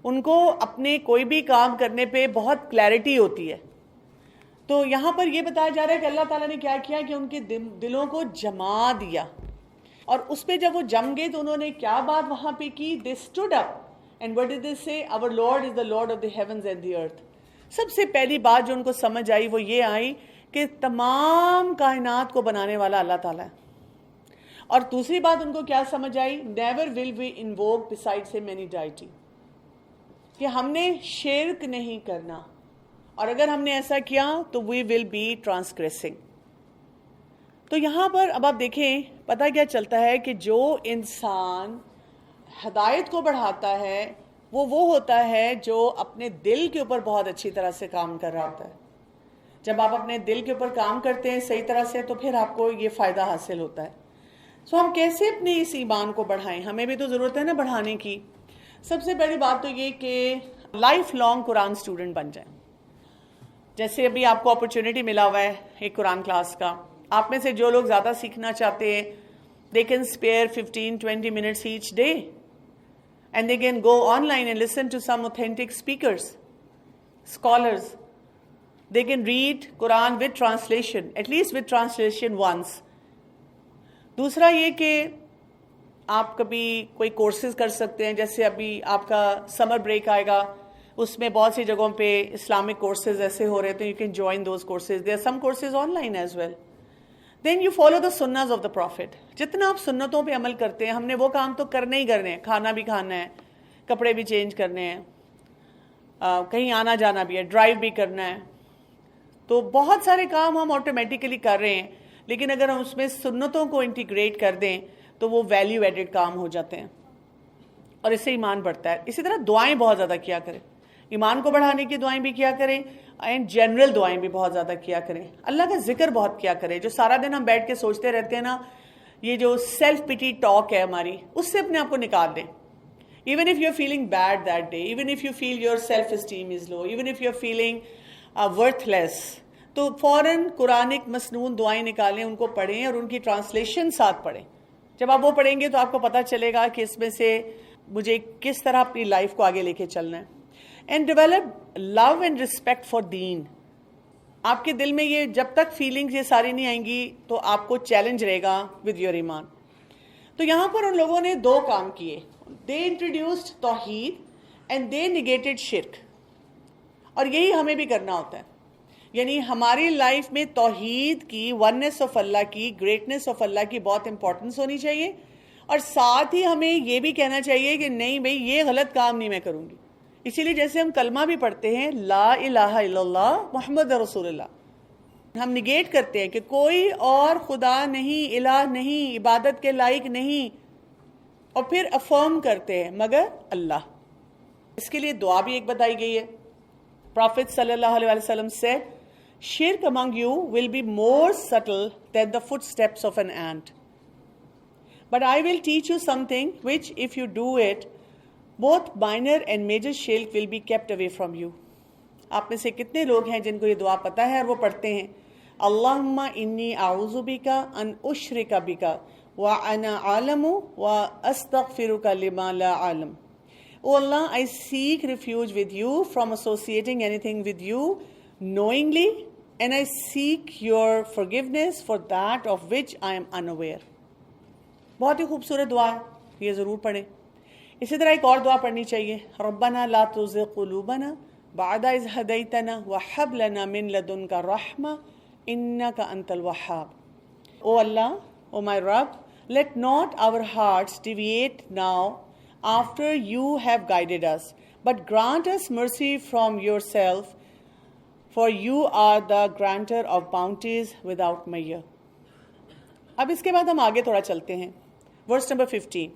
ان کو اپنے کوئی بھی کام کرنے پہ بہت کلیئرٹی ہوتی ہے. تو یہاں پر یہ بتایا جا رہا ہے کہ اللہ تعالیٰ نے کیا کیا کہ ان کے دلوں کو جما دیا, اور اس پہ جب وہ جم گئے تو انہوں نے کیا بات وہاں پہ کی؟ They stood up and what did they say? Our Lord is the Lord of the heavens and the earth. سب سے پہلی بات جو ان کو سمجھ آئی وہ یہ آئی کہ تمام کائنات کو بنانے والا اللہ تعالیٰ ہے. اور دوسری بات ان کو کیا سمجھ آئی؟ Never will we invoke besides him any deity. کہ ہم نے شرک نہیں کرنا, اور اگر ہم نے ایسا کیا تو we will be transgressing. تو یہاں پر اب آپ دیکھیں پتہ کیا چلتا ہے کہ جو انسان ہدایت کو بڑھاتا ہے وہ ہوتا ہے جو اپنے دل کے اوپر بہت اچھی طرح سے کام کر رہا ہوتا ہے. جب آپ اپنے دل کے اوپر کام کرتے ہیں صحیح طرح سے تو پھر آپ کو یہ فائدہ حاصل ہوتا ہے. سو ہم کیسے اپنے اس ایمان کو بڑھائیں؟ ہمیں بھی تو ضرورت ہے نا بڑھانے کی. سب سے پہلی بات تو یہ کہ لائف لانگ قرآن سٹوڈنٹ بن جائیں. جیسے ابھی آپ کو اپرچونٹی ملا ہوا ہے ایک قرآن کلاس کا, آپ میں سے جو لوگ زیادہ سیکھنا چاہتے ہیں they can spare 15-20 minutes each day and they can go online and listen to some authentic speakers, scholars. They can read Quran with translation, at least with translation once. دوسرا یہ کہ آپ کبھی کوئی کورسز کر سکتے ہیں, جیسے ابھی آپ کا سمر بریک آئے گا, اس میں بہت سی جگہوں پہ اسلامک کورسز ایسے ہو رہے تھے, you can join those courses. There are some courses online as well. Then you follow the sunnahs of the Prophet. جتنا آپ سنتوں پہ عمل کرتے ہیں, ہم نے وہ کام تو کرنے ہی کرنے ہیں, کھانا بھی کھانا ہے, کپڑے بھی چینج کرنے ہیں, کہیں آنا جانا بھی ہے, ڈرائیو بھی کرنا ہے. تو بہت سارے کام ہم آٹومیٹیکلی کر رہے ہیں, لیکن اگر ہم اس میں سنتوں کو انٹیگریٹ کر دیں تو وہ ویلیو ایڈڈ کام ہو جاتے ہیں, اور اس سے ایمان بڑھتا ہے. اسی طرح دعائیں بہت زیادہ کیا کریں, ایمان کو بڑھانے کی دعائیں بھی کیا کریں, اینڈ جنرل دعائیں بھی بہت زیادہ کیا کریں. اللہ کا ذکر بہت کیا کریں. جو سارا دن ہم بیٹھ کے سوچتے رہتے ہیں نا, یہ جو سیلف پٹی ٹاک ہے ہماری, اس سے اپنے آپ کو نکال دیں. Even if you are feeling bad that day, even if you feel your self esteem is low, even if you are feeling worthless, تو فوراً قرآنک مسنون دعائیں نکالیں, ان کو پڑھیں اور ان کی ٹرانسلیشن ساتھ پڑھیں. جب آپ وہ پڑھیں گے تو آپ کو پتہ چلے گا کہ اس میں سے مجھے کس طرح اپنی لائف کو آگے لے کے چلنا ہے. And develop love and respect for them. آپ کے دل میں یہ جب تک فیلنگز یہ ساری نہیں آئیں گی تو آپ کو چیلنج رہے گا ود یور ایمان. تو یہاں پر ان لوگوں نے دو کام کیے. دے انٹروڈیوسڈ توحید اینڈ دے نیگیٹڈ شرک. اور یہی ہمیں بھی کرنا ہوتا ہے. یعنی ہماری لائف میں توحید کی, وننس آف اللہ کی, گریٹنس آف اللہ کی بہت امپورٹنس ہونی چاہیے, اور ساتھ ہی ہمیں یہ بھی کہنا چاہیے کہ نہیں بھئی یہ غلط کام نہیں میں کروں گی. اسی لیے جیسے ہم کلمہ بھی پڑھتے ہیں لا الہ الا اللہ محمد رسول اللہ, ہم نگیٹ کرتے ہیں کہ کوئی اور خدا نہیں, الہ نہیں, عبادت کے لائق نہیں, اور پھر افرم کرتے ہیں مگر اللہ. اس کے لیے دعا بھی ایک بتائی گئی ہے. Prophet صلی اللہ علیہ وسلم said, shirk among you will be more subtle than the footsteps of an ant. But I will teach you something which if you do it, both minor and major shirk will be kept away from you. آپ میں سے کتنے لوگ ہیں جن کو یہ دعا پتہ ہے اور وہ پڑھتے ہیں؟ اللہم انی اعوذ بک ان اشرک بک وانا عالم واستغفرک لما لا اعلم. Oh Allah, I seek refuge with you from associating anything with you knowingly, and I seek your forgiveness for that of which I am unaware. بہت ہی خوبصورت دعا ہے, یہ ضرور پڑھیں. اسی طرح ایک اور دعا پڑھنی چاہیے, ربنا لا تزغ قلوبنا بعد اذ ہدیتنا وہب لنا من لدنک رحمہ انک انت الوہاب. او اللہ, او my Rabb, let not our hearts deviate now after you have guided us, but grant us mercy from yourself, for you are the granter of bounties without measure. اب اس کے بعد ہم آگے تھوڑا چلتے ہیں. Verse number 15.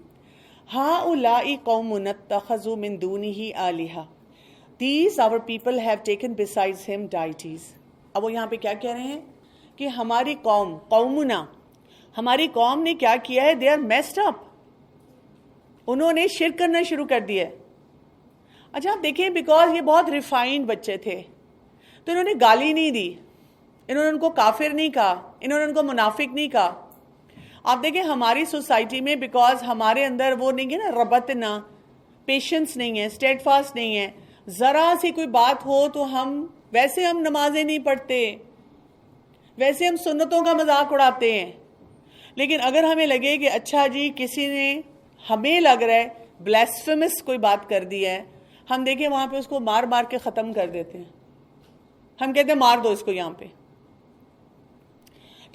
هؤلاء قوم اتخذوا من دونه آلهة. These our people have taken besides him deities. اب وہ یہاں پہ کیا کہہ رہے ہیں کہ ہماری قوم, قومنا, ہماری قوم نے کیا کیا ہے؟ they are messed up. انہوں نے شرک کرنا شروع کر دیا ہے. اچھا آپ دیکھیں, بیکاز یہ بہت ریفائنڈ بچے تھے تو انہوں نے گالی نہیں دی, انہوں نے ان کو کافر نہیں کہا, انہوں نے ان کو منافق نہیں کہا. آپ دیکھیں ہماری سوسائٹی میں بیکاز ہمارے اندر وہ نہیں ہے نا ربطنا, پیشنس نہیں ہے, اسٹیڈ فاسٹ نہیں ہے. ذرا سی کوئی بات ہو تو ویسے ہم نمازیں نہیں پڑھتے, ویسے ہم سنتوں کا مذاق اڑاتے ہیں, لیکن اگر ہمیں لگے کہ اچھا جی کسی نے ہمیں لگ رہا ہے بلیسفیمس کوئی بات کر دی ہے, ہم دیکھیں وہاں پہ اس کو مار مار کے ختم کر دیتے ہیں. ہم کہتے ہیں مار دو اس کو یہاں پہ.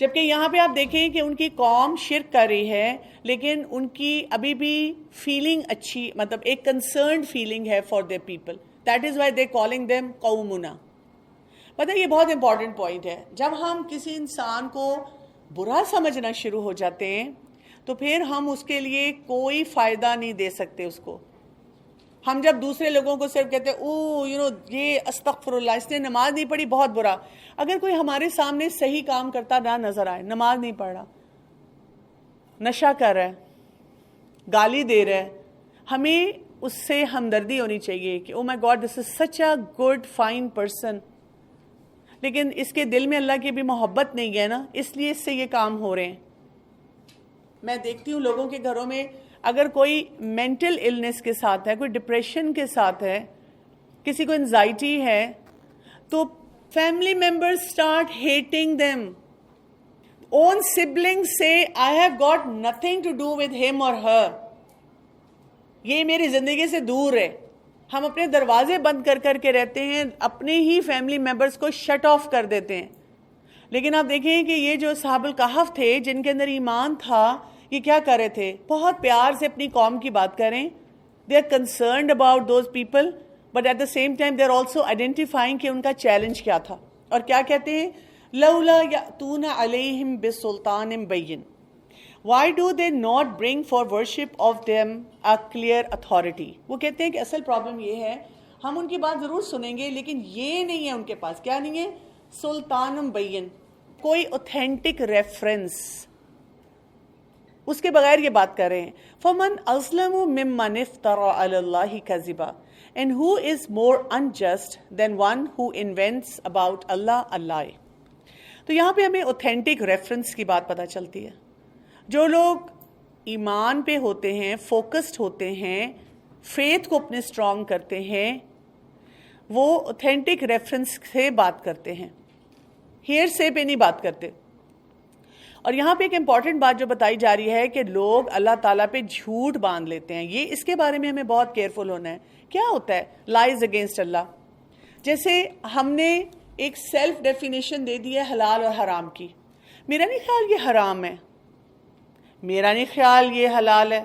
جبکہ یہاں پہ آپ دیکھیں کہ ان کی قوم شرک کر رہی ہے, لیکن ان کی ابھی بھی فیلنگ اچھی, مطلب ایک کنسرنڈ فیلنگ ہے for their people. That is why they calling them قومنا. پتہ یہ بہت امپورٹنٹ پوائنٹ ہے. جب ہم کسی انسان کو برا سمجھنا شروع ہو جاتے ہیں تو پھر ہم اس کے لیے کوئی فائدہ نہیں دے سکتے اس کو. ہم جب دوسرے لوگوں کو صرف کہتے ہیں یہ استغفر اللہ, اس نے نماز نہیں پڑھی, بہت برا. اگر کوئی ہمارے سامنے صحیح کام کرتا نہ نظر آئے, نماز نہیں پڑھ رہا, نشہ کر رہا ہے, گالی دے رہا ہے, ہمیں اس سے ہمدردی ہونی چاہیے کہ oh my God this is such a good fine person, لیکن اس کے دل میں اللہ کی بھی محبت نہیں ہے نا, اس لیے اس سے یہ کام ہو رہے ہیں. میں دیکھتی ہوں لوگوں کے گھروں میں اگر کوئی مینٹل النس کے ساتھ ہے, کوئی ڈپریشن کے ساتھ ہے, کسی کو انزائٹی ہے, تو family members start hating them. Own siblings سے I have got nothing to do with him اور ہر, یہ میری زندگی سے دور ہے. ہم اپنے دروازے بند کر کر کے رہتے ہیں, اپنے ہی فیملی ممبرز کو شٹ آف کر دیتے ہیں. لیکن آپ دیکھیں کہ یہ جو اصحاب الکہف تھے جن کے اندر ایمان تھا, یہ کیا کر رہے تھے؟ بہت پیار سے اپنی قوم کی بات کریں. They are concerned about those people, but at the same time they are also identifying کہ ان کا چیلنج کیا تھا. اور کیا کہتے ہیں؟ لولا یأتون علیہم بسلطان بین. Why do they not bring for worship of them a clear authority? وہ کہتے ہیں کہ اصل پرابلم یہ ہے, ہم ان کی بات ضرور سنیں گے لیکن یہ نہیں ہے ان کے پاس. کیا نہیں ہے؟ سلطان بین, کوئی اوتھینٹک ریفرنس. اس کے بغیر یہ بات کر رہے ہیں. فَمَنْ أَظْلَمُ مِمَّنِ افْتَرَى عَلَى اللَّهِ كَذِبًا. And who is more unjust than one who invents about Allah a lie? تو یہاں پہ ہمیں اوتھینٹک ریفرنس کی بات پتہ چلتی ہے. جو لوگ ایمان پہ ہوتے ہیں, فوکسڈ ہوتے ہیں, فیتھ کو اپنے اسٹرانگ کرتے ہیں, وہ اوتھینٹک ریفرنس سے بات کرتے ہیں, ہیئر سے پہ نہیں بات کرتے. اور یہاں پہ ایک امپورٹنٹ بات جو بتائی جا رہی ہے کہ لوگ اللہ تعالیٰ پہ جھوٹ باندھ لیتے ہیں, یہ اس کے بارے میں ہمیں بہت کیئرفل ہونا ہے. کیا ہوتا ہے لائز اگینسٹ اللہ؟ جیسے ہم نے ایک سیلف ڈیفینیشن دے دی ہے حلال اور حرام کی. میرا نہیں خیال یہ حرام ہے, میرا نہیں خیال یہ حلال ہے,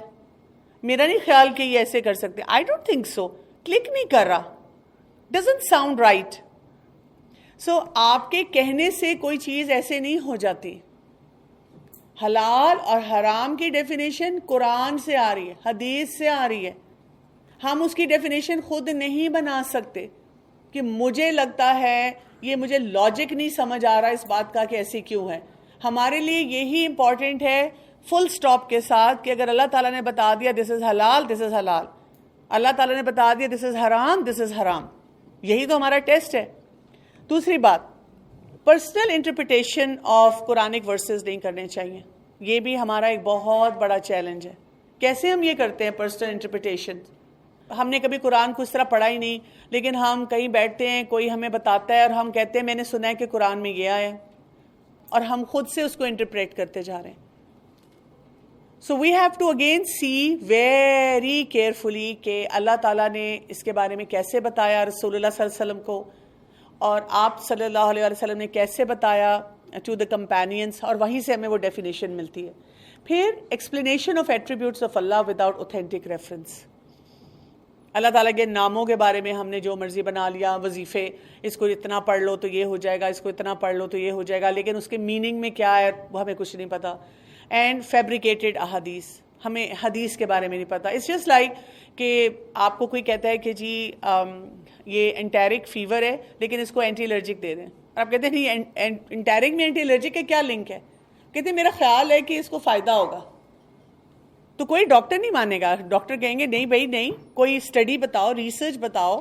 میرا نہیں خیال کہ یہ ایسے کر سکتے. I don't think so, click نہیں کر رہا, ڈزنٹ ساؤنڈ رائٹ. سو آپ کے کہنے سے کوئی چیز ایسے نہیں ہو جاتی. حلال اور حرام کی ڈیفینیشن قرآن سے آ رہی ہے, حدیث سے آ رہی ہے. ہم اس کی ڈیفینیشن خود نہیں بنا سکتے کہ مجھے لگتا ہے, یہ مجھے لاجک نہیں سمجھ آ رہا اس بات کا کہ ایسی کیوں ہے. ہمارے لیے یہی امپورٹنٹ ہے فل سٹاپ کے ساتھ کہ اگر اللہ تعالیٰ نے بتا دیا دس از حلال, دس از حلال, اللہ تعالیٰ نے بتا دیا دس از حرام, دس از حرام, یہی تو ہمارا ٹیسٹ ہے. دوسری بات, personal interpretation of Quranic verses نہیں کرنے چاہیے. یہ بھی ہمارا ایک بہت بڑا چیلنج ہے. کیسے ہم یہ کرتے ہیں پرسنل انٹرپریٹیشن؟ ہم نے کبھی قرآن کو اس طرح پڑھا ہی نہیں, لیکن ہم کہیں بیٹھتے ہیں, کوئی ہمیں بتاتا ہے اور ہم کہتے ہیں میں نے سنا ہے کہ قرآن میں یہ ہے, اور ہم خود سے اس کو انٹرپریٹ کرتے جا رہے ہیں. So we have to again see very carefully کہ اللہ تعالیٰ نے اس کے بارے میں کیسے بتایا رسول اللہ صلی اللہ علیہ وسلم کو, اور آپ صلی اللہ علیہ وسلم نے کیسے بتایا to the companions, اور وہیں سے ہمیں وہ ڈیفینیشن ملتی ہے. پھر explanation of attributes of Allah without authentic reference. اللہ تعالیٰ کے ناموں کے بارے میں ہم نے جو مرضی بنا لیا, وظیفے, اس کو اتنا پڑھ لو تو یہ ہو جائے گا, اس کو اتنا پڑھ لو تو یہ ہو جائے گا, لیکن اس کے میننگ میں کیا ہے وہ ہمیں کچھ نہیں پتا. اینڈ فیبریکیٹڈ احادیث, ہمیں حدیث کے بارے میں نہیں پتا. اٹس جسٹ لائک کہ آپ کو کوئی کہتا ہے کہ جی یہ انٹیرک فیور ہے لیکن اس کو اینٹی الرجک دے دیں, اور آپ کہتے ہیں نہیں انٹیرک میں اینٹی الرجک کا کیا لنک ہے؟ کہتے ہیں میرا خیال ہے کہ اس کو فائدہ ہوگا. تو کوئی ڈاکٹر نہیں مانے گا, ڈاکٹر کہیں گے نہیں بھائی نہیں, کوئی اسٹڈی بتاؤ, ریسرچ بتاؤ.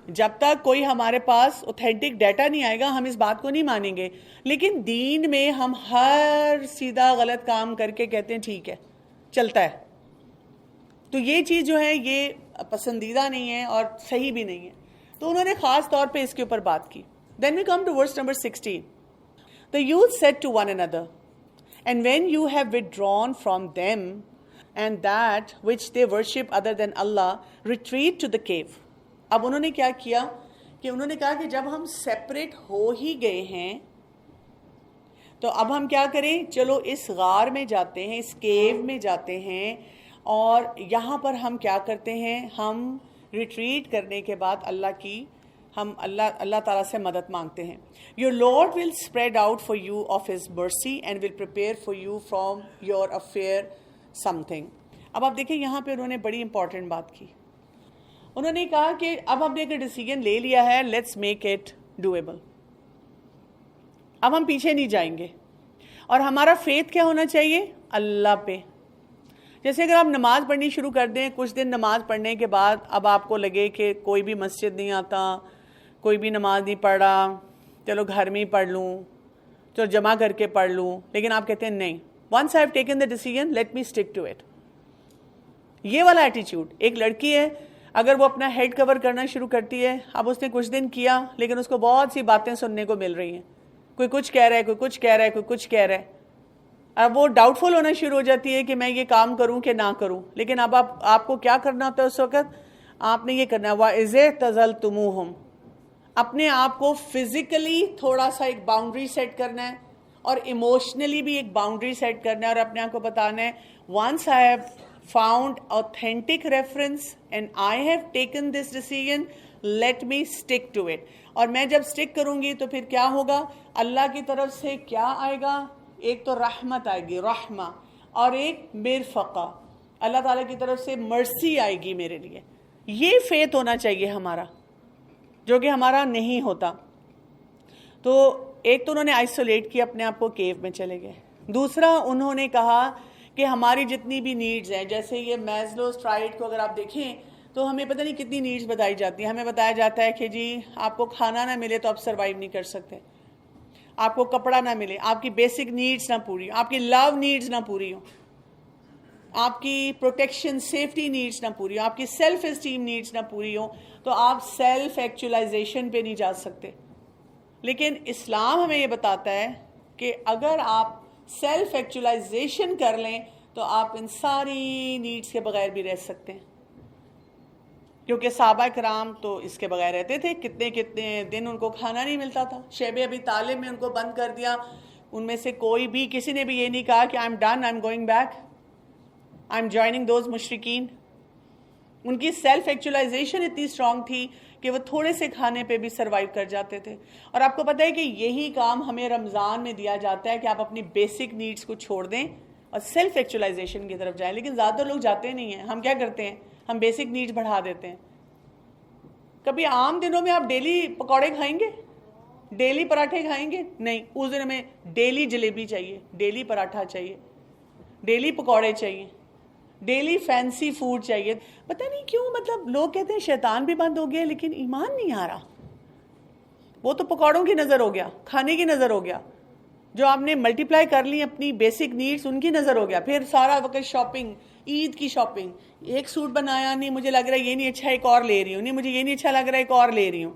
جب تک کوئی ہمارے پاس اوتھینٹک ڈیٹا نہیں آئے گا ہم اس بات کو نہیں مانیں گے. لیکن دین میں ہم ہر سیدھا غلط کام کر کے کہتے ہیں ٹھیک ہے چلتا ہے. تو یہ چیز جو ہے یہ پسندیدہ نہیں ہے اور صحیح بھی نہیں ہے. تو انہوں نے خاص طور پہ اس کے اوپر بات کی. Then we come to verse number 16. The youth said to one another, and when you have withdrawn from them and that which they worship other than Allah, retreat to the cave. اب انہوں نے کیا کیا کہ انہوں نے کہا کہ جب ہم سیپریٹ ہو ہی گئے ہیں تو اب ہم کیا کریں، چلو اس غار میں جاتے ہیں، اس کیو میں جاتے ہیں، اور یہاں پر ہم کیا کرتے ہیں، ہم ریٹریٹ کرنے کے بعد ہم اللہ تعالیٰ سے مدد مانگتے ہیں. Your Lord will spread out for you of His mercy and will prepare for you from your affair something. اب آپ دیکھیں یہاں پہ انہوں نے بڑی امپورٹنٹ بات کی. انہوں نے کہا کہ اب ہم نے ایک ڈیسیجن لے لیا ہے، لیٹس میک اٹ ڈویبل. اب ہم پیچھے نہیں جائیں گے، اور ہمارا فیتھ کیا ہونا چاہیے، اللہ پہ. جیسے اگر آپ نماز پڑھنی شروع کر دیں، کچھ دن نماز پڑھنے کے بعد اب آپ کو لگے کہ کوئی بھی مسجد نہیں آتا، کوئی بھی نماز نہیں پڑھا، چلو گھر میں ہی پڑھ لوں، چلو جمع کر کے پڑھ لوں، لیکن آپ کہتے ہیں نہیں، once I have taken the decision, let me stick to it. یہ والا ایٹیچیوڈ. ایک لڑکی ہے، اگر وہ اپنا ہیڈ کور کرنا شروع کرتی ہے، اب اس نے کچھ دن کیا لیکن اس کو بہت سی باتیں سننے کو مل رہی ہیں، کوئی کچھ کہہ رہا ہے، کوئی کچھ کہہ رہا ہے، کوئی کچھ کہہ رہا ہے. اب وہ ڈاؤٹ فل ہونا شروع ہو جاتی ہے کہ میں یہ کام کروں کہ نہ کروں. لیکن اب آپ کو کیا کرنا ہوتا ہے اس وقت، آپ نے یہ کرنا ہے وَإِذِ تَزَلْتُمُوهُمْ، اپنے آپ کو فزیکلی تھوڑا سا ایک باؤنڈری سیٹ کرنا ہے اور ایموشنلی بھی ایک باؤنڈری سیٹ کرنا ہے، اور اپنے آپ کو بتانا ہے once I have found authentic reference and I have taken this decision, let me stick to it. اور میں جب سٹک کروں گی تو پھر کیا ہوگا، اللہ کی طرف سے کیا آئے گا، ایک تو رحمت آئے گی، رحمہ، اور ایک مرفقہ، اللہ تعالیٰ کی طرف سے مرسی آئے گی میرے لیے. یہ فیتھ ہونا چاہیے ہمارا، جو کہ ہمارا نہیں ہوتا. تو ایک تو انہوں نے آئسولیٹ کیا، اپنے آپ کو کیو میں چلے گئے. دوسرا انہوں نے کہا کہ ہماری جتنی بھی نیڈز ہیں، جیسے یہ میزلوز ٹرائیڈ کو اگر آپ دیکھیں تو ہمیں پتہ نہیں کتنی نیڈز بتائی جاتی ہیں. ہمیں بتایا جاتا ہے کہ جی آپ کو کھانا نہ ملے تو آپ سروائیو نہیں کر سکتے، آپ کو کپڑا نہ ملے، آپ کی بیسک نیڈز نہ پوری ہوں، آپ کی لو نیڈز نہ پوری ہوں، آپ کی پروٹیکشن سیفٹی نیڈز نہ پوری ہوں، آپ کی سیلف اسٹیم نیڈز نہ پوری ہوں، تو آپ سیلف ایکچولائزیشن پہ نہیں جا سکتے. لیکن اسلام ہمیں یہ بتاتا ہے کہ اگر آپ سیلف ایکچولائزیشن کر لیں تو آپ ان ساری نیڈز کے بغیر بھی رہ سکتے ہیں. کیونکہ صحابہ کرام تو اس کے بغیر رہتے تھے، کتنے دن ان کو کھانا نہیں ملتا تھا. شیب ابی طالب میں ان کو بند کر دیا، ان میں سے کسی نے بھی یہ نہیں کہا کہ I'm done, I'm going back, I'm joining those مشرکین. ان کی سیلف ایکچولائزیشن اتنی اسٹرانگ تھی کہ وہ تھوڑے سے کھانے پہ بھی سروائیو کر جاتے تھے. اور آپ کو پتہ ہے کہ یہی کام ہمیں رمضان میں دیا جاتا ہے کہ آپ اپنی بیسک نیڈز کو چھوڑ دیں اور سیلف ایکچولائزیشن کی طرف جائیں. لیکن زیادہ تر لوگ جاتے نہیں ہیں. ہم کیا کرتے ہیں، ہم بیسک نیڈز بڑھا دیتے ہیں. کبھی عام دنوں میں آپ ڈیلی پکوڑے کھائیں گے، ڈیلی پراٹھے کھائیں گے؟ نہیں. اس دن میں ڈیلی جلیبی چاہیے، ڈیلی پراٹھا چاہیے، ڈیلی پکوڑے چاہیے، ڈیلی فینسی فوڈ چاہیے. پتہ نہیں کیوں، مطلب لوگ کہتے ہیں شیطان بھی بند ہو گیا لیکن ایمان نہیں آ رہا. وہ تو پکوڑوں کی نظر ہو گیا، کھانے کی نظر ہو گیا، جو آپ نے ملٹیپلائی کر لی اپنی بیسک نیڈز ان کی نظر ہو گیا. پھر سارا وقت شاپنگ، عید کی شاپنگ، ایک سوٹ بنایا نہیں مجھے لگ رہا ہے یہ نہیں اچھا ایک اور لے رہی ہوں، نہیں مجھے یہ نہیں اچھا لگ رہا ایک اور لے رہی ہوں.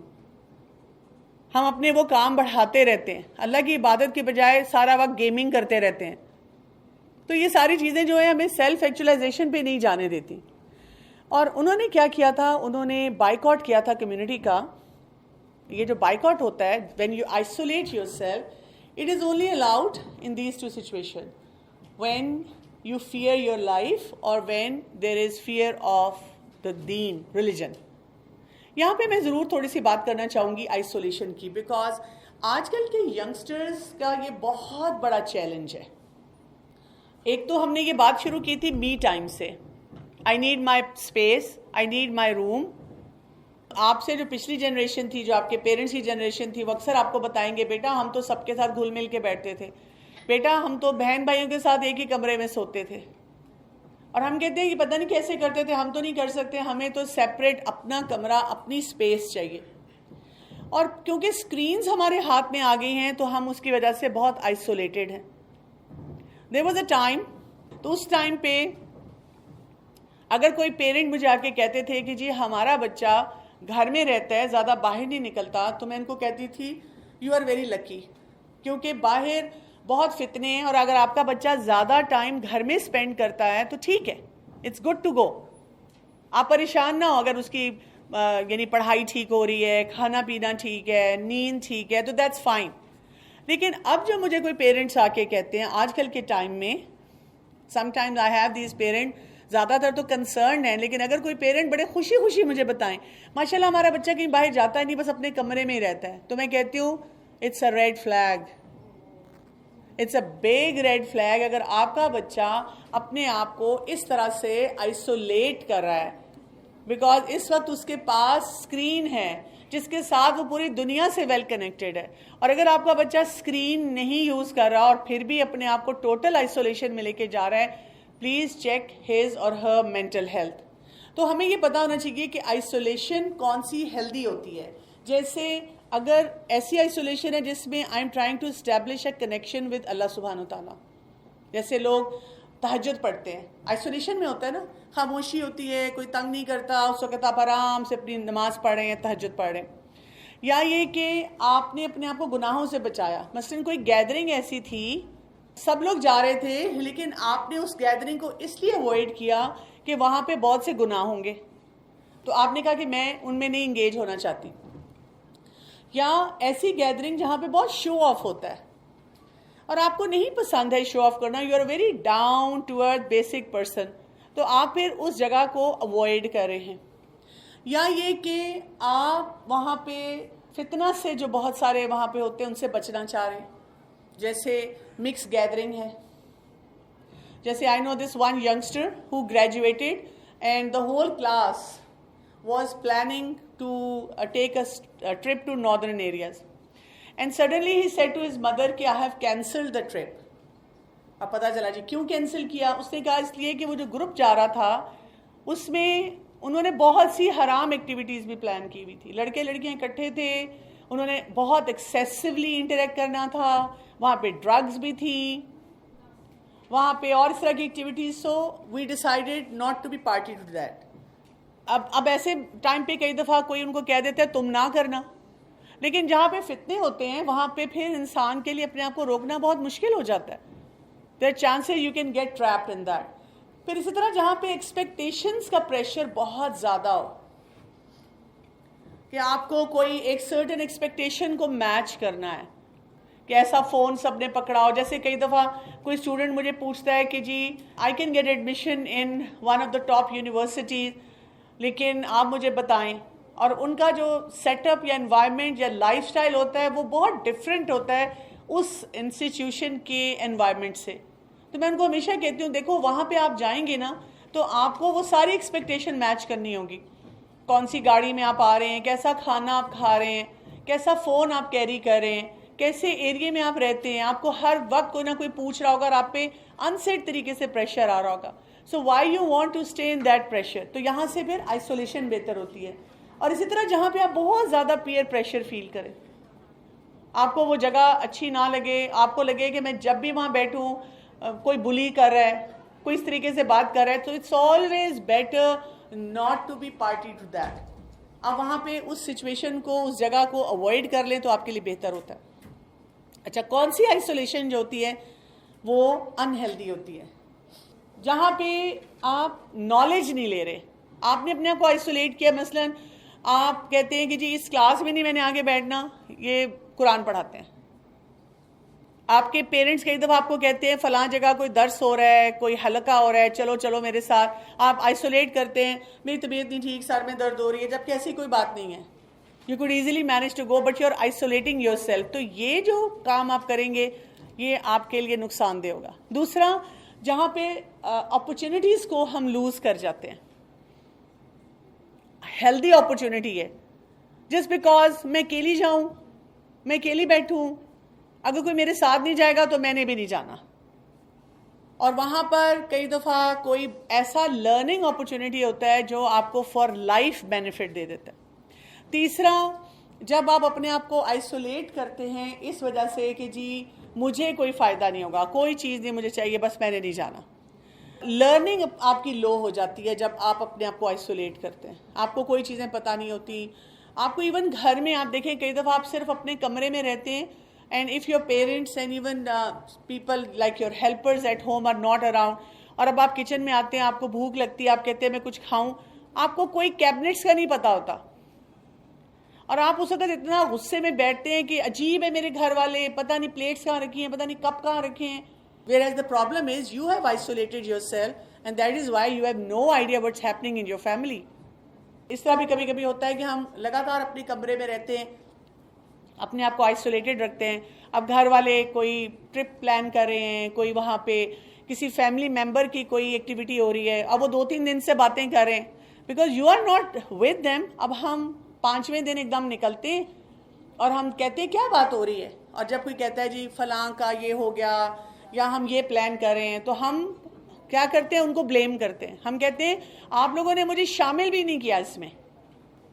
ہم اپنے وہ کام بڑھاتے رہتے ہیں، اللہ کی عبادت کے بجائے سارا وقت گیمنگ کرتے رہتے ہیں. تو یہ ساری چیزیں جو ہیں ہمیں سیلف ایکچولائزیشن پہ نہیں جانے دیتی. اور انہوں نے کیا کیا تھا، انہوں نے بائیکاٹ کیا تھا کمیونٹی کا. یہ جو بائیکاٹ ہوتا ہے، when you isolate yourself, it is only allowed in these two situations: when you fear your life or when there is fear of the deen, religion. یہاں پہ میں ضرور تھوڑی سی بات کرنا چاہوں گی آئسولیشن کی، بیکاز آج کل کے ینگسٹرز کا یہ بہت بڑا چیلنج ہے. ایک تو ہم نے یہ بات شروع کی تھی می ٹائم سے، I need my space, I need my room. آپ سے جو پچھلی جنریشن تھی، جو آپ کے پیرنٹس کی جنریشن تھی، وہ اکثر آپ کو بتائیں گے بیٹا ہم تو سب کے ساتھ گھل مل کے بیٹھتے تھے، بیٹا ہم تو بہن بھائیوں کے ساتھ ایک ہی کمرے میں سوتے تھے. اور ہم کہتے ہیں کہ پتہ نہیں کیسے کرتے تھے، ہم تو نہیں کر سکتے، ہمیں تو سیپریٹ اپنا کمرہ، اپنی اسپیس چاہیے. اور کیونکہ اسکرینز ہمارے ہاتھ میں آ گئی ہیں تو ہم اس کی وجہ سے بہت آئسولیٹڈ ہیں. There was a time، تو اس ٹائم پہ اگر کوئی پیرنٹ مجھے آ کے کہتے تھے کہ جی ہمارا بچہ گھر میں رہتا ہے, زیادہ باہر نہیں نکلتا, تو میں ان کو کہتی تھی یو آر ویری لکی, کیونکہ باہر بہت فتنے ہیں, اور اگر آپ کا بچہ زیادہ ٹائم گھر میں اسپینڈ کرتا ہے تو ٹھیک ہے, اٹس گڈ ٹو گو. آپ پریشان نہ ہو اگر اس کی یعنی پڑھائی ٹھیک ہو رہی ہے, کھانا پینا ٹھیک ہے, نیند ٹھیک ہے, تو دیٹس فائن. لیکن اب جو مجھے کوئی پیرنٹس آ کے کہتے ہیں آج کل کے ٹائم میں, some times I have these parent, زیادہ تر تو کنسرن ہیں, لیکن اگر کوئی پیرنٹ بڑے خوشی خوشی مجھے بتائیں ماشاء اللہ ہمارا بچہ کہیں باہر جاتا ہے نہیں, بس اپنے کمرے میں ہی رہتا ہے, تو میں کہتی ہوں it's a red flag, it's a big red flag. اگر آپ کا بچہ اپنے آپ کو اس طرح سے آئسولیٹ کر رہا ہے, بیکاز اس وقت اس کے پاس اسکرین ہے جس کے ساتھ وہ پوری دنیا سے ویل کنیکٹڈ ہے, اور اگر آپ کا بچہ اسکرین نہیں یوز کر رہا اور پھر بھی اپنے آپ کو ٹوٹل آئسولیشن میں لے کے جا رہا ہے, please check his or Hare mental health. تو ہمیں یہ پتا ہونا چاہیے کہ آئسولیشن کون سی ہیلدی ہوتی ہے. جیسے اگر ایسی آئسولیشن ہے جس میں I am trying to establish a connection with Allah سبحانہ و تعالیٰ, جیسے لوگ تہجد پڑھتے ہیں, آئسولیشن میں ہوتا ہے نا, خاموشی ہوتی ہے, کوئی تنگ نہیں کرتا, اس وقت آپ آرام سے اپنی نماز پڑھ رہے ہیں, تہجد پڑھ رہے ہیں. یا یہ کہ آپ نے اپنے آپ کو گناہوں سے بچایا, مثلاً کوئی گیدرنگ ایسی تھی سب لوگ جا رہے تھے, لیکن آپ نے اس گیدرنگ کو اس لیے اوائڈ کیا کہ وہاں پہ بہت سے گناہ ہوں گے, تو آپ نے کہا کہ میں ان میں نہیں انگیج ہونا چاہتی. یا ایسی گیدرنگ جہاں پہ بہت شو آف ہوتا ہے اور آپ کو نہیں پسند ہے شو آف کرنا, you are very down to earth basic person, تو آپ پھر اس جگہ کو اوائڈ کر رہے ہیں. یا یہ کہ آپ وہاں پہ فتنہ سے جو بہت سارے وہاں پہ ہوتے ہیں ان سے بچنا چاہ رہے ہیں, جیسے مکس گیدرنگ ہے. جیسے I know this one youngster who graduated and the whole class was planning to take a trip to northern areas, and suddenly he said to his mother کہ I have cancelled the trip. اب پتہ چلا جی کیوں cancel کیا. اس نے کہا اس لیے کہ وہ جو گروپ جا رہا تھا اس میں انہوں نے بہت سی حرام ایکٹیویٹیز بھی پلان کی ہوئی تھی, لڑکے لڑکیاں اکٹھے تھے, انہوں نے بہت ایکسیسولی انٹریکٹ کرنا تھا, وہاں پہ ڈرگز بھی تھی, وہاں پہ اور اس طرح کی activities. So we decided not to be party to that. اب ایسے ٹائم پہ کئی دفعہ کوئی ان کو کہہ دیتا ہے تم نہ کرنا, لیکن جہاں پہ فتنے ہوتے ہیں وہاں پہ پھر انسان کے لیے اپنے آپ کو روکنا بہت مشکل ہو جاتا ہے. There chances you can get trapped in that. پھر اسی طرح جہاں پہ ایکسپیکٹیشنز کا پریشر بہت زیادہ ہو کہ آپ کو کوئی ایک سرٹن ایکسپیکٹیشن کو میچ کرنا ہے, کہ ایسا فون سب نے پکڑا ہو. جیسے کئی دفعہ کوئی اسٹوڈنٹ مجھے پوچھتا ہے کہ جی I can get admission in one of the top universities, لیکن آپ مجھے بتائیں, اور ان کا جو سیٹ اپ یا انوائرمنٹ یا لائف اسٹائل ہوتا ہے وہ بہت ڈفرینٹ ہوتا ہے اس انسٹیٹیوشن کے انوائرمنٹ سے. تو میں ان کو ہمیشہ کہتی ہوں دیکھو وہاں پہ آپ جائیں گے نا تو آپ کو وہ ساری ایکسپیکٹیشن میچ کرنی ہوگی. کون سی گاڑی میں آپ آ رہے ہیں, کیسا کھانا آپ کھا رہے ہیں, کیسا فون آپ کیری کر رہے ہیں, کیسے ایریے میں آپ رہتے ہیں, آپ کو ہر وقت کوئی نہ کوئی پوچھ رہا ہوگا اور آپ پہ انسیٹ طریقے سے پریشر آ رہا ہوگا. So why you want to stay in that pressure. تو یہاں سے پھر آئسولیشن بہتر ہوتی ہے. اور اسی طرح جہاں پہ آپ بہت زیادہ پیئر پریشر فیل کریں, آپ کو وہ جگہ اچھی نہ لگے, آپ کو لگے کہ میں جب بھی وہاں بیٹھوں کوئی بلی کر رہا ہے, کوئی اس طریقے سے بات کر رہا ہے, تو it's always better not to be party to that. آپ وہاں پہ اس سچویشن کو, اس جگہ کو اوائڈ کر لیں تو آپ کے لیے بہتر ہوتا ہے. اچھا, کون سی آئسولیشن جو ہوتی ہے وہ انہیلدی ہوتی ہے؟ جہاں پہ آپ نالج نہیں لے رہے, آپ نے اپنے آپ کو آئسولیٹ کیا. مثلاً آپ کہتے ہیں کہ جی اس کلاس میں نہیں میں نے آگے بیٹھنا, یہ قرآن پڑھاتے ہیں. آپ کے پیرنٹس کئی دفعہ آپ کو کہتے ہیں فلاں جگہ کوئی درس ہو رہا ہے, کوئی حلقہ ہو رہا ہے, چلو چلو میرے ساتھ. آپ آئسولیٹ کرتے ہیں, میری طبیعت نہیں ٹھیک, سر میں درد ہو رہی ہے, جبکہ ایسی کوئی بات نہیں ہے. You could easily manage to go but you are isolating yourself. تو یہ جو کام آپ کریں گے یہ آپ کے لیے نقصان دہ ہوگا. دوسرا, جہاں پہ اپرچونیٹیز کو ہم لوز کر جاتے ہیں. ہیلدی اپرچونیٹی ہے جسٹ بیکاز میں اکیلی جاؤں, میں اکیلی بیٹھوں, اگر کوئی میرے ساتھ نہیں جائے گا تو میں نے بھی نہیں جانا. اور وہاں پر کئی دفعہ کوئی ایسا لرننگ اپرچونیٹی ہوتا ہے جو آپ کو فار لائف بینیفٹ دے دیتا ہے. تیسرا, جب آپ اپنے آپ کو آئسولیٹ کرتے ہیں اس وجہ سے کہ جی مجھے کوئی فائدہ نہیں ہوگا, کوئی چیز نہیں مجھے چاہیے, بس میں نے نہیں جانا, لرننگ آپ کی لو ہو جاتی ہے جب آپ اپنے آپ کو آئسولیٹ کرتے ہیں. آپ کو کوئی چیزیں پتہ نہیں ہوتی. آپ کو ایون گھر میں آپ دیکھیں کئی دفعہ آپ صرف اپنے کمرے میں رہتے ہیں, and if your parents and even people like your helpers at home are not around, اور اب آپ کچن میں آتے ہیں, آپ کو بھوک لگتی ہے, آپ کہتے ہیں میں کچھ کھاؤں, آپ کو کوئی کیبنٹس کا نہیں پتا ہوتا, اور آپ اس وقت اتنا غصے میں بیٹھتے ہیں کہ عجیب ہے میرے گھر والے, پتہ نہیں پلیٹس کہاں رکھی ہیں, پتہ نہیں کپ کہاں رکھے ہیں. Whereas the problem is you have isolated yourself and that is why you have no idea what's happening in your family. اس طرح بھی کبھی کبھی ہوتا ہے کہ ہم لگاتار اپنے کمرے میں رہتے ہیں, اپنے آپ کو آئسولیٹڈ رکھتے ہیں. اب گھر والے کوئی ٹرپ پلان کر رہے ہیں, کوئی وہاں پہ کسی فیملی ممبر کی کوئی ایکٹیویٹی ہو رہی ہے, اب وہ 2-3 دن سے باتیں کر رہے ہیں because you are not with them. اب ہم 5ویں دن ایک دم نکلتے ہیں اور ہم کہتے ہیں کیا بات ہو رہی ہے, اور جب کوئی کہتا ہے جی فلاں کا یہ ہو گیا یا ہم یہ پلان کر رہے ہیں, تو ہم کیا کرتے ہیں, ان کو بلیم کرتے ہیں. ہم کہتے ہیں آپ لوگوں نے مجھے شامل بھی نہیں کیا اس میں,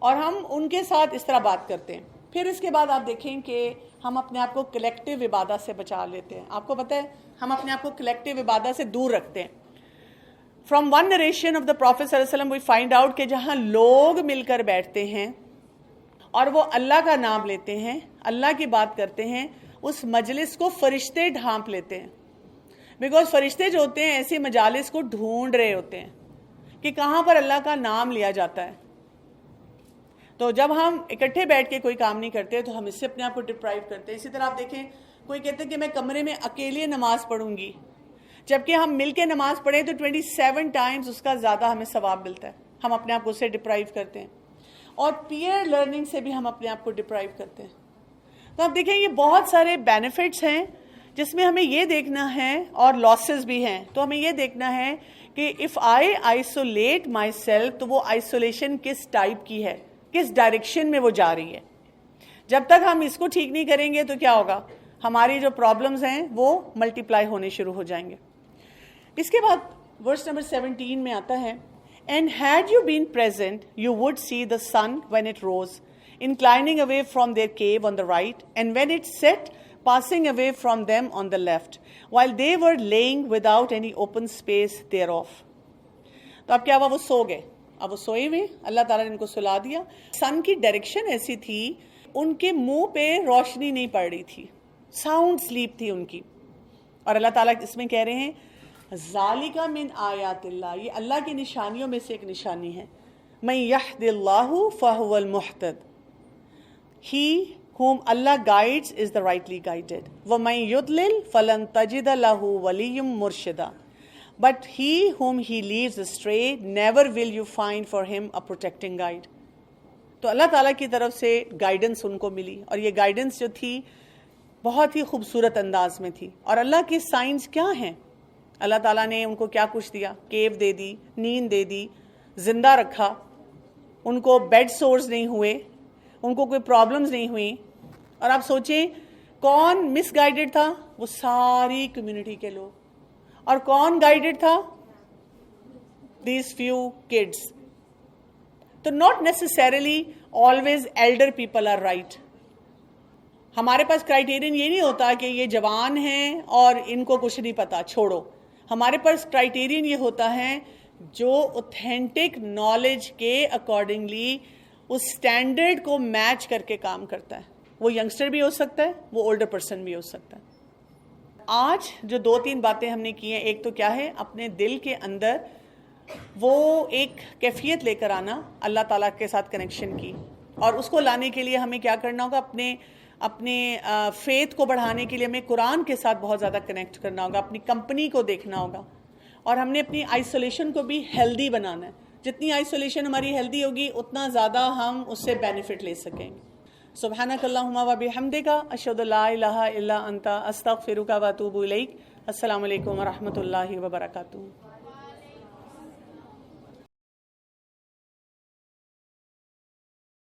اور ہم ان کے ساتھ اس طرح بات کرتے ہیں. پھر اس کے بعد آپ دیکھیں کہ ہم اپنے آپ کو کلیکٹیو عبادت سے بچا لیتے ہیں. آپ کو پتہ ہے ہم اپنے آپ کو کلیکٹیو عبادت سے دور رکھتے ہیں. From one narration of the prophet صلی اللہ علیہ وسلم وی فائنڈ آؤٹ کہ جہاں لوگ مل کر بیٹھتے ہیں اور وہ اللہ کا نام لیتے ہیں, اللہ کی بات کرتے ہیں, اس مجلس کو فرشتے ڈھانپ لیتے ہیں. بیکاز فرشتے جو ہوتے ہیں ایسی مجالس کو ڈھونڈ رہے ہوتے ہیں کہ کہاں پر اللہ کا نام لیا جاتا ہے. تو جب ہم اکٹھے بیٹھ کے کوئی کام نہیں کرتے تو ہم اس سے اپنے آپ کو ڈپرائیو کرتے ہیں. اسی طرح آپ دیکھیں کوئی کہتے ہیں کہ میں کمرے میں اکیلے نماز پڑھوں گی, جبکہ ہم مل کے نماز پڑھیں تو 27 ٹائمز اس کا زیادہ ہمیں ثواب ملتا ہے. ہم اپنے آپ کو اس سے ڈپرائیو کرتے ہیں, اور پیئر لرننگ سے بھی ہم اپنے آپ کو ڈپرائیو کرتے ہیں. تو آپ دیکھیں یہ بہت سارے بینیفٹس ہیں جس میں ہمیں یہ دیکھنا ہے, اور لاسز بھی ہیں. تو ہمیں یہ دیکھنا ہے کہ if I isolate my self, تو وہ آئسولیشن کس ٹائپ کی ہے, کس ڈائریکشن میں وہ جا رہی ہے. جب تک ہم اس کو ٹھیک نہیں کریں گے تو کیا ہوگا, ہماری جو پرابلمز ہیں وہ ملٹیپلائی ہونے شروع ہو جائیں گے. اس کے بعد ورس نمبر 17 میں آتا ہے, And had you been present, you would see the sun when it rose, inclining away from their cave on the right, and when it set, passing away from them on the left, while they were laying without any open space thereof. تو اب کیا ہوا, وہ سو گئے. اب وہ سوئے ہوئے, اللہ تعالیٰ نے ان کو سلا دیا. سن کی ڈائریکشن ایسی تھی, ان کے منہ پہ روشنی نہیں پڑ رہی تھی, ساؤنڈ سلیپ تھی ان کی. اور اللہ تعالیٰ اس میں کہہ رہے ہیں ذالک من آیات اللہ, یہ اللہ کی نشانیوں میں سے ایک نشانی ہے. من یہد اللہ فہو المہتد, ہی whom Allah guides is the rightly guided. وَمَن يُضْلِلْ فَلَن تَجِدَ لَهُ وَلِيٌّ مُرْشِدًا. But he whom he leaves astray, never will you find for him a protecting guide. تو اللہ تعالیٰ کی طرف سے گائیڈنس ان کو ملی, اور یہ گائیڈنس جو تھی بہت ہی خوبصورت انداز میں تھی. اور اللہ کی سائنس کیا ہیں, اللہ تعالیٰ نے ان کو کیا کچھ دیا, کیو دے دی, نیند دے دی, زندہ رکھا, ان کو بیڈ سورز نہیں ہوئے, ان کو کوئی پرابلمز نہیں ہوئیں. اور آپ سوچیں کون مس گائیڈڈ تھا, وہ ساری کمیونٹی کے لوگ. اور کون گائیڈڈ تھا, دیز فیو کڈس. تو not necessarily always elder people are right. ہمارے پاس کرائیٹیرین یہ نہیں ہوتا کہ یہ جوان ہیں اور ان کو کچھ نہیں پتا, چھوڑو. ہمارے پاس کرائیٹیرین یہ ہوتا ہے جو اوتھینٹک نالج کے اکارڈنگلی اس سٹینڈرڈ کو میچ کر کے کام کرتا ہے. وہ ینگسٹر بھی ہو سکتا ہے, وہ اولڈر پرسن بھی ہو سکتا ہے. آج جو 2-3 باتیں ہم نے کی ہیں, ایک تو کیا ہے, اپنے دل کے اندر وہ ایک کیفیت لے کر آنا اللہ تعالیٰ کے ساتھ کنیکشن کی, اور اس کو لانے کے لیے ہمیں کیا کرنا ہوگا, اپنے فیتھ کو بڑھانے کے لیے ہمیں قرآن کے ساتھ بہت زیادہ کنیکٹ کرنا ہوگا, اپنی کمپنی کو دیکھنا ہوگا, اور ہم نے اپنی آئسولیشن کو بھی ہیلدی بنانا ہے. جتنی آئسولیشن ہماری ہیلدی ہوگی اتنا زیادہ ہم اس سے بینیفٹ لے سکیں گے. سبحانک اللہم و بحمدک, اشہد لا الہ الا انت, استغفرک و اتوب الیک. السلام علیکم و رحمۃ اللہ وبرکاتہ.